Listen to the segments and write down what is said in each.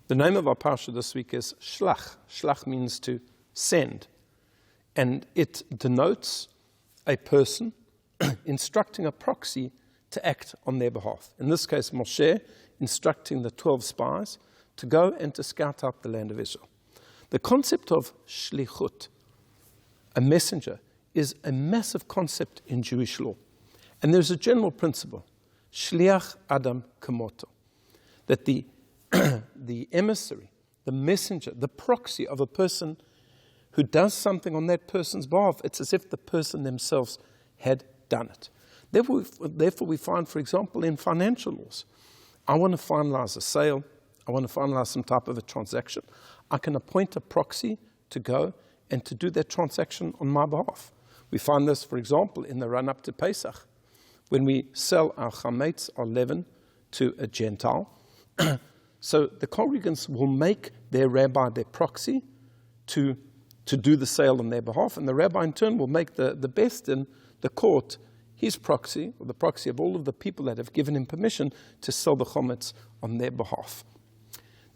The name of our parsha this week is Shelach. Shelach means to send. And it denotes a person instructing a proxy to act on their behalf. In this case, Moshe instructing the 12 spies to go and to scout out the land of Israel. The concept of shlichut, a messenger, is a massive concept in Jewish law. And there's a general principle, shliach adam kamoto, that the emissary, the messenger, the proxy of a person who does something on that person's behalf, it's as if the person themselves had done it. Therefore, we find, for example, in financial laws, I want to finalize a sale, I want to finalize some type of a transaction. I can appoint a proxy to go and to do that transaction on my behalf. We find this, for example, in the run-up to Pesach, when we sell our chametz, our leaven, to a Gentile. So the congregants will make their rabbi their proxy to do the sale on their behalf, and the rabbi in turn will make the best in the court his proxy, or the proxy of all of the people that have given him permission to sell the chametz on their behalf.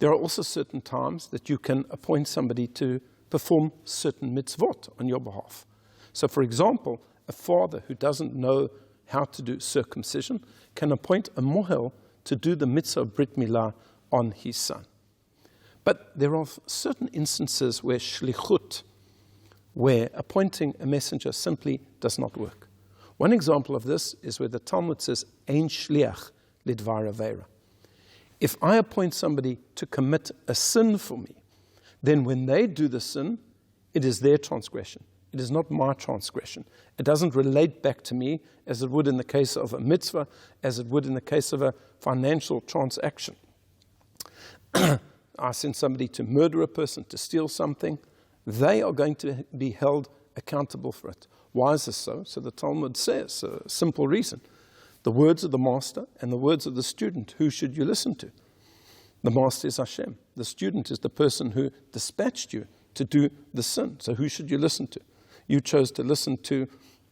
There are also certain times that you can appoint somebody to perform certain mitzvot on your behalf. So, for example, a father who doesn't know how to do circumcision can appoint a mohel to do the mitzvah of brit milah on his son. But there are certain instances where shlichut, where appointing a messenger simply does not work. One example of this is where the Talmud says, ein shliach lidvar aveira. If I appoint somebody to commit a sin for me, then when they do the sin, it is their transgression. It is not my transgression. It doesn't relate back to me as it would in the case of a mitzvah, as it would in the case of a financial transaction. I send somebody to murder a person, to steal something, they are going to be held accountable for it. Why is this so? So the Talmud says, a simple reason. The words of the master and the words of the student, who should you listen to? The master is Hashem. The student is the person who dispatched you to do the sin. So who should you listen to? You chose to listen to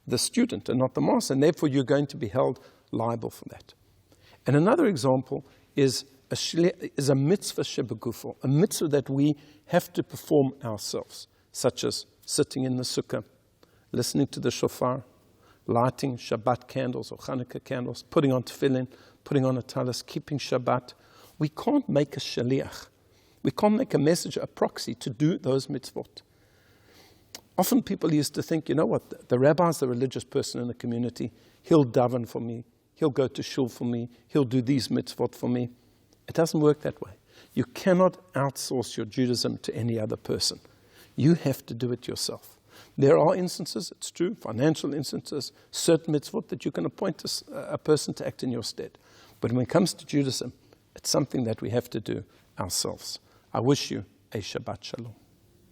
the student and not the master, and therefore you're going to be held liable for that. And another example is a mitzvah shebegufo, a mitzvah that we have to perform ourselves, such as sitting in the sukkah, listening to the shofar, lighting Shabbat candles or Hanukkah candles, putting on tefillin, putting on a talis, keeping Shabbat. We can't make a shaliach. We can't make a messenger, a proxy to do those mitzvot. Often people used to think, you know what, the rabbi is the religious person in the community. He'll daven for me. He'll go to shul for me. He'll do these mitzvot for me. It doesn't work that way. You cannot outsource your Judaism to any other person. You have to do it yourself. There are instances, it's true, financial instances, certain mitzvot that you can appoint a person to act in your stead. But when it comes to Judaism, it's something that we have to do ourselves. I wish you a Shabbat Shalom.